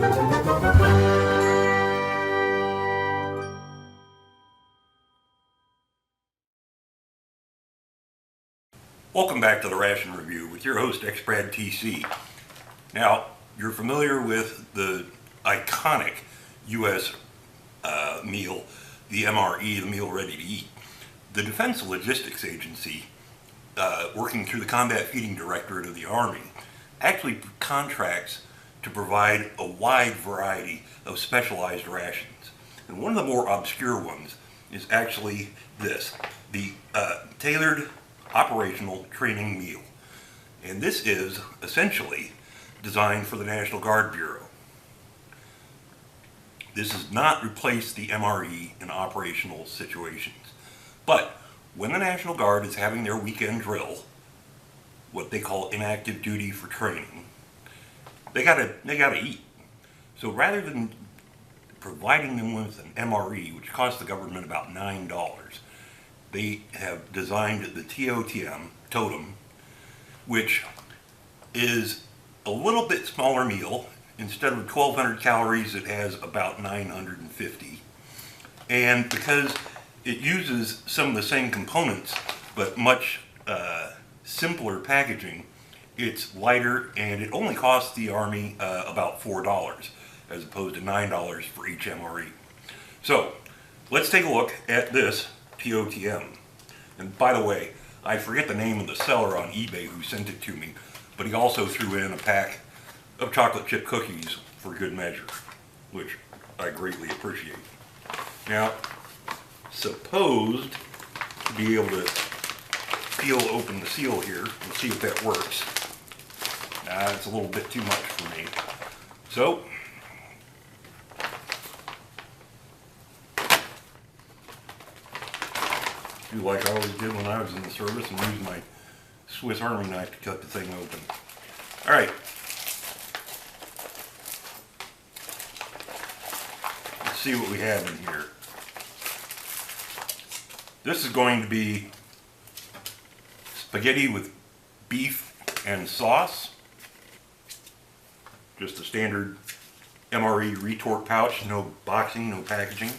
Welcome back to the Ration Review with your host XBradTC. Now, you're familiar with the iconic U.S. meal, the MRE, the Meal Ready to Eat. The Defense Logistics Agency, working through the Combat Feeding Directorate of the Army, actually contracts to provide a wide variety of specialized rations. And one of the more obscure ones is actually this, the Tailored Operational Training Meal. And this is essentially designed for the National Guard Bureau. This does not replace the MRE in operational situations. But when the National Guard is having their weekend drill, what they call inactive duty for training, they gotta eat. So rather than providing them with an MRE, which costs the government about $9, they have designed the TOTM, which is a little bit smaller meal. Instead of 1,200 calories, it has about 950. And because it uses some of the same components, but much simpler packaging, it's lighter, and it only costs the Army about $4, as opposed to $9 for each MRE. So let's take a look at this TOTM. And by the way, I forget the name of the seller on eBay who sent it to me, but he also threw in a pack of chocolate chip cookies for good measure, which I greatly appreciate. Now, supposed to be able to peel open the seal here and see if that works. It's a little bit too much for me. So, do like I always did when I was in the service and use my Swiss Army knife to cut the thing open. Alright. Let's see what we have in here. This is going to be spaghetti with beef and sauce. Just a standard MRE retort pouch, no boxing, no packaging.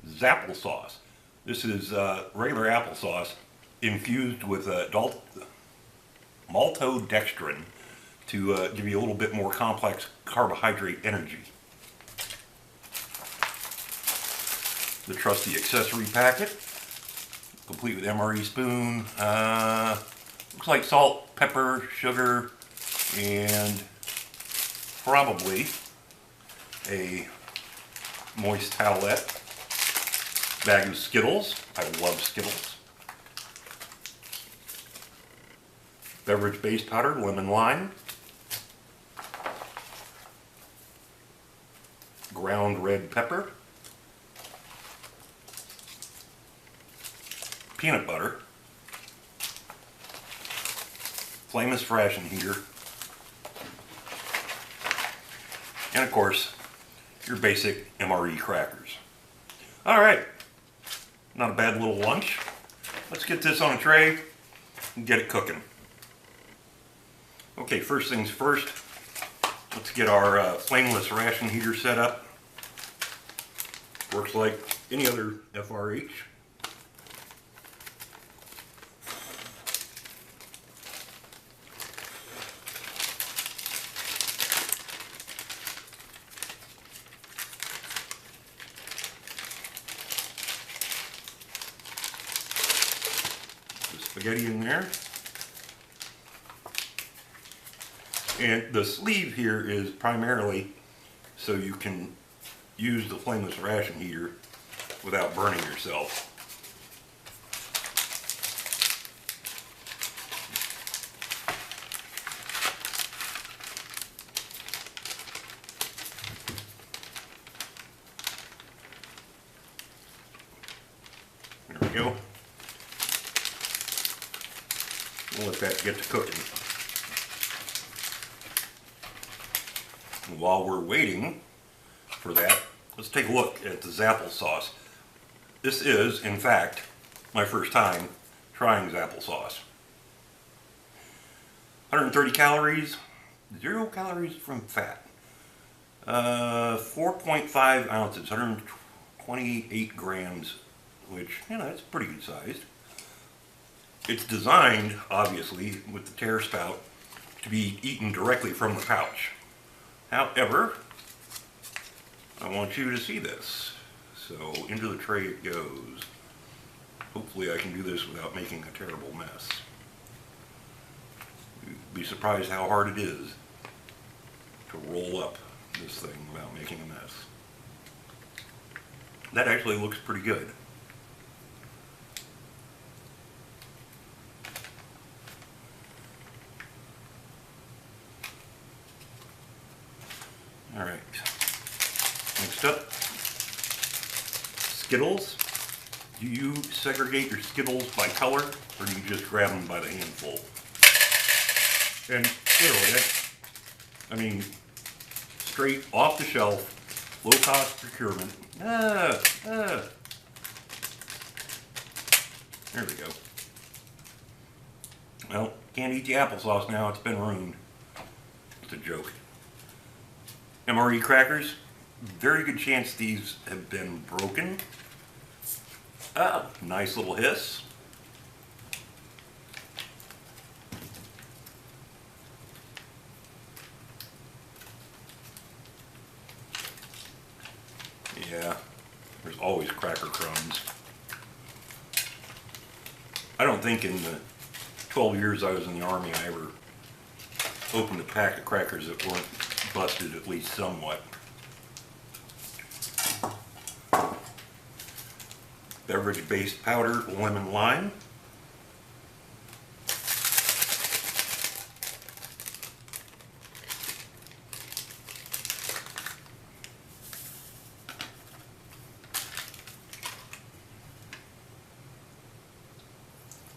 Zapple sauce. This is regular applesauce infused with maltodextrin to give you a little bit more complex carbohydrate energy. The trusty accessory packet, complete with MRE spoon. Looks like salt, pepper, sugar, and probably a moist towelette. Bag of Skittles. I love Skittles. Beverage base powder, lemon lime. Ground red pepper. Peanut butter. Flameless ration heater. And of course, your basic MRE crackers. Alright. Not a bad little lunch. Let's get this on a tray and get it cooking. Okay, first things first, let's get our flameless ration heater set up. Works like any other FRH. Spaghetti in there, and the sleeve here is primarily so you can use the flameless ration heater without burning yourself. There we go. We'll let that get to cooking. And while we're waiting for that, let's take a look at the Zapple sauce. This is, in fact, my first time trying Zapple sauce. 130 calories, 0 calories from fat. 4.5 ounces, 128 grams, which, that's pretty good sized. It's designed, obviously, with the tear spout, to be eaten directly from the pouch. However, I want you to see this. So into the tray it goes. Hopefully I can do this without making a terrible mess. You'd be surprised how hard it is to roll up this thing without making a mess. That actually looks pretty good. All right, next up, Skittles. Do you segregate your Skittles by color, or do you just grab them by the handful? And literally, I mean, straight off the shelf, low cost procurement. There we go. Well, can't eat the applesauce now, it's been ruined. It's a joke. MRE crackers, very good chance these have been broken. Nice little hiss. Yeah, there's always cracker crumbs. I don't think in the 12 years I was in the Army I ever opened a pack of crackers that weren't busted at least somewhat. Beverage-based powder, lemon lime.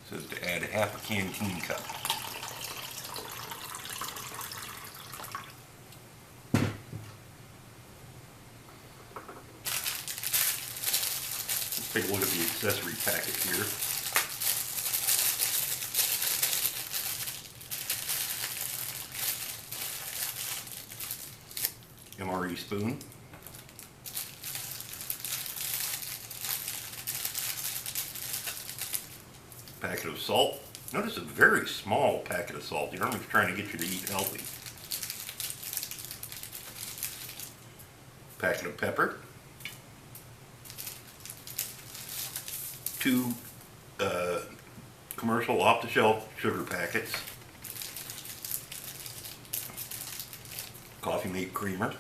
Says to add half a canteen cup. Let's take a look at the accessory packet here. MRE spoon. Packet of salt. Notice a very small packet of salt. The Army's trying to get you to eat healthy. Packet of pepper. 2 commercial off-the-shelf sugar packets. Coffee Mate creamer.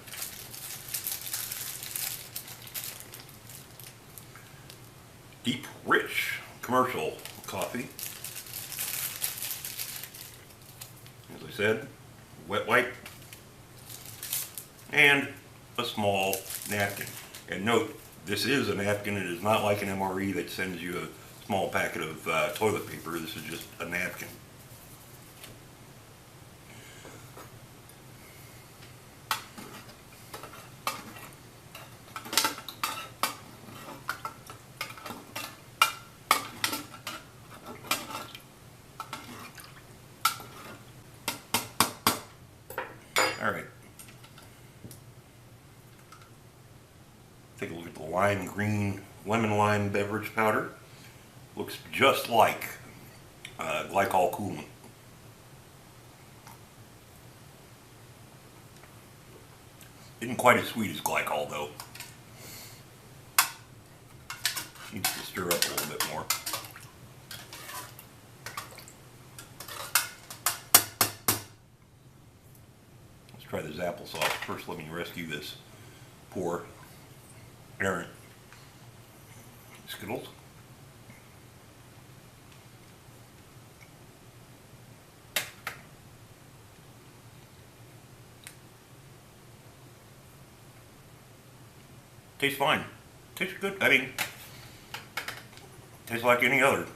Deep Rich commercial coffee. As I said, wet wipe. And a small napkin. And note, this is a napkin. It is not like an MRE that sends you a small packet of toilet paper. This is just a napkin. All right. Take a look at the lime green lemon lime beverage powder. Looks just like glycol coolant. Isn't quite as sweet as glycol though. Needs to stir up a little bit more. Let's try this applesauce. First let me rescue this poor errant Skittles. Tastes fine. Tastes good. I mean, tastes like any other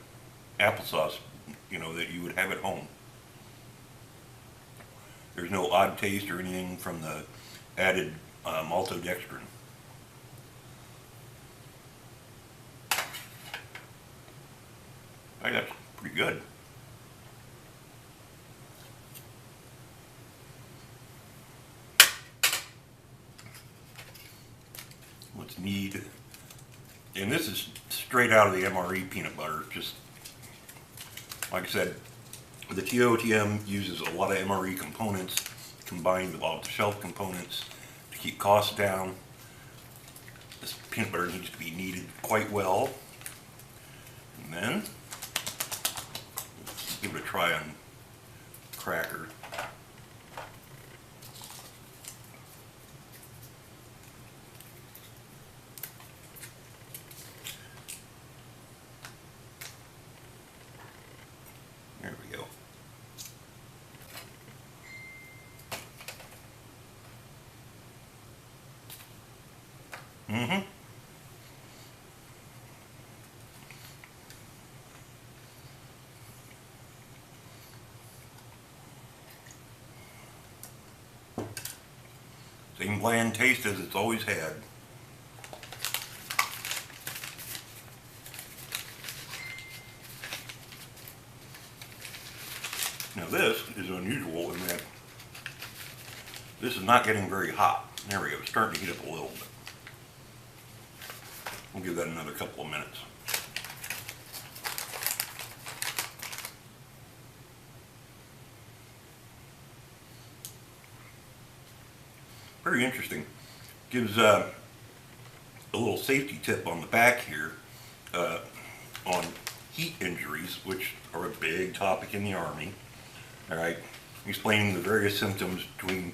applesauce, that you would have at home. There's no odd taste or anything from the added maltodextrin. I think that's pretty good. its need. And this is straight out of the MRE peanut butter. Just like I said, the TOTM uses a lot of MRE components combined with off-the-shelf components to keep costs down. This peanut butter needs to be kneaded quite well. And then, let's give it a try on cracker. There we go. Same bland taste as it's always had. Now this is unusual in that this is not getting very hot. There we go, it's starting to heat up a little bit. We'll give that another couple of minutes. Very interesting. Gives a little safety tip on the back here on heat injuries, which are a big topic in the Army. All right, explaining the various symptoms between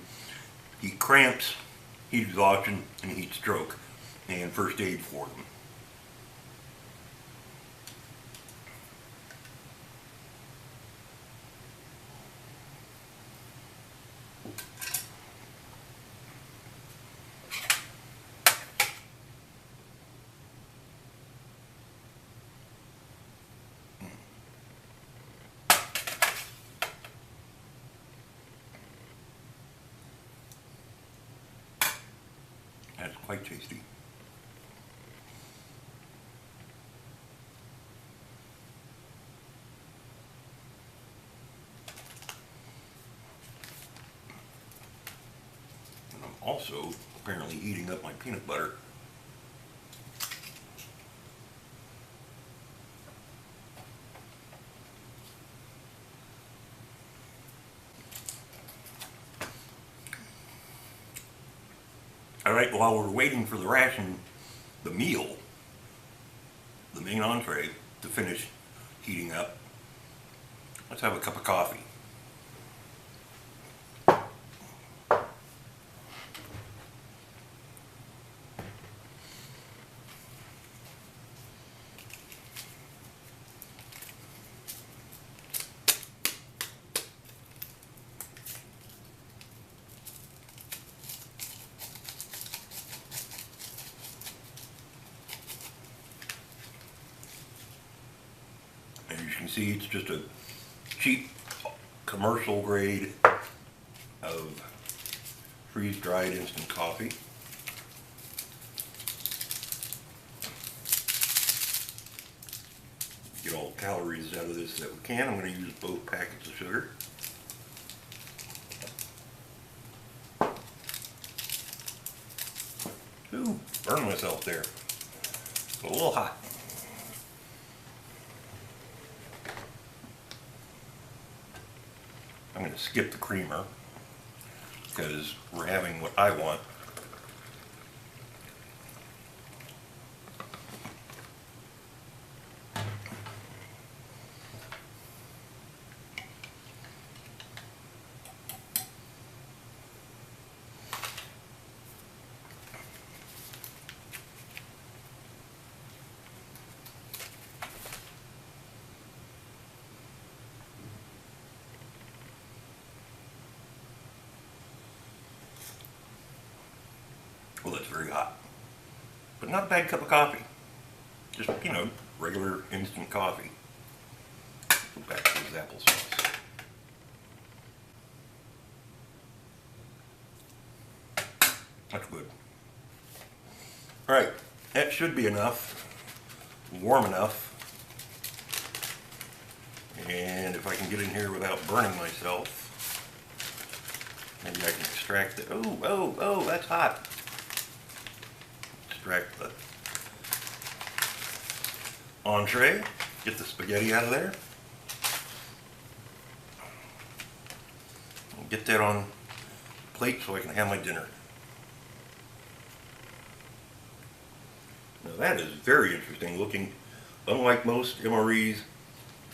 heat cramps, heat exhaustion, and heat stroke, and first aid for them. That's quite tasty. And I'm also apparently eating up my peanut butter. All right, while we're waiting for the ration, the meal, the main entree, to finish heating up, let's have a cup of coffee. As you can see, it's just a cheap commercial grade of freeze-dried instant coffee. Get all the calories out of this that we can. I'm going to use both packets of sugar. Ooh, burned myself there. It's a little hot. I'm going to skip the creamer because we're having what I want. Well, it's very hot, but not a bad cup of coffee. Just, you know, regular instant coffee. Go back to this applesauce. That's good. All right, that should be enough, warm enough. And if I can get in here without burning myself, maybe I can extract it. Oh, that's hot. extract the entree, get the spaghetti out of there, and get that on plate so I can have my dinner. Now that is very interesting looking. Unlike most MREs,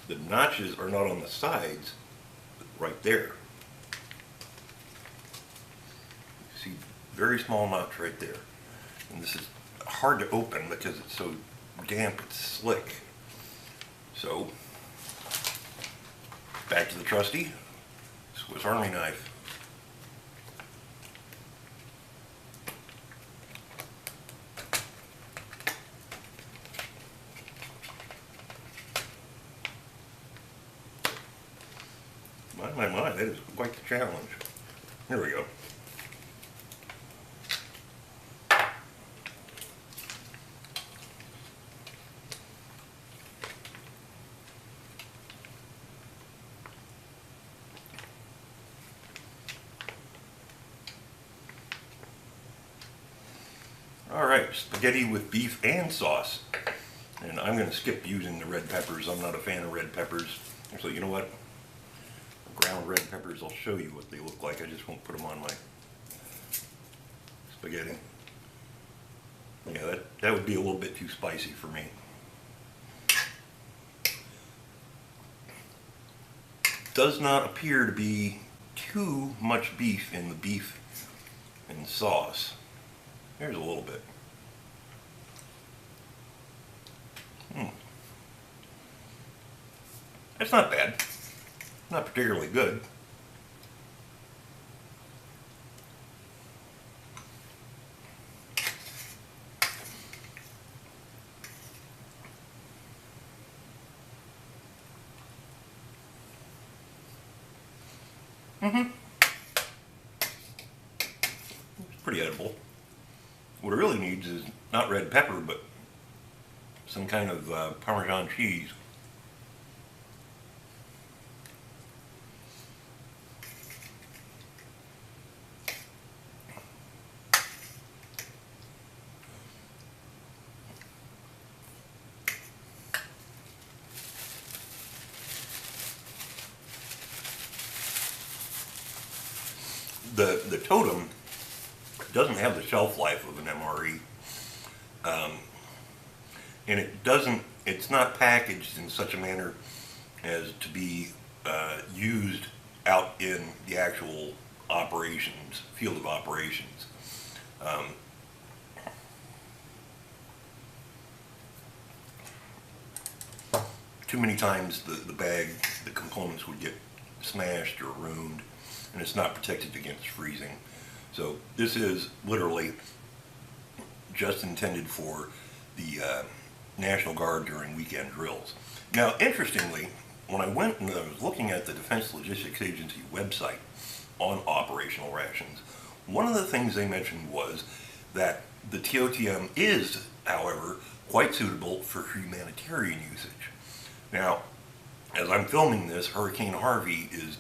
the notches are not on the sides, but right there. You see very small notch right there. And this is hard to open because it's so damp, it's slick. So, back to the trusty Swiss Army knife. My, that is quite the challenge. Here we go. Alright, spaghetti with beef and sauce. And I'm going to skip using the red peppers. I'm not a fan of red peppers. Actually, you know what? Ground red peppers, I'll show you what they look like. I just won't put them on my spaghetti. Yeah, that would be a little bit too spicy for me. Does not appear to be too much beef in the beef and sauce. There's a little bit. That's not bad. Not particularly good. It's pretty edible. What it really needs is not red pepper, but some kind of Parmesan cheese. The totem doesn't have the shelf life of an MRE, and it's not packaged in such a manner as to be used out in the actual operations, field of operations. Too many times the bag, the components would get smashed or ruined, and it's not protected against freezing. So this is literally just intended for the National Guard during weekend drills. Now, interestingly, when I went and I was looking at the Defense Logistics Agency website on operational rations, one of the things they mentioned was that the TOTM is, however, quite suitable for humanitarian usage. Now, as I'm filming this, Hurricane Harvey is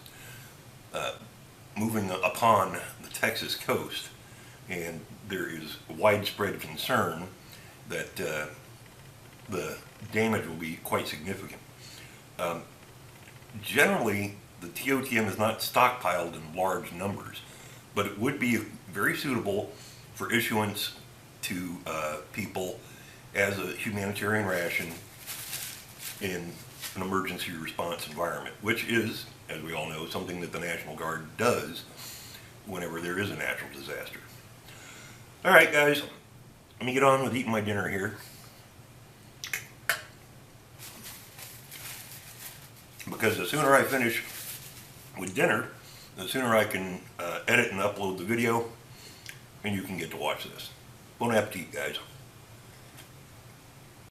moving upon the Texas coast, and there is widespread concern that the damage will be quite significant. Generally, the TOTM is not stockpiled in large numbers, but it would be very suitable for issuance to people as a humanitarian ration in an emergency response environment, which is, as we all know, something that the National Guard does whenever there is a natural disaster. All right, guys, let me get on with eating my dinner here. Because the sooner I finish with dinner, the sooner I can edit and upload the video, and you can get to watch this. Bon appetit, guys.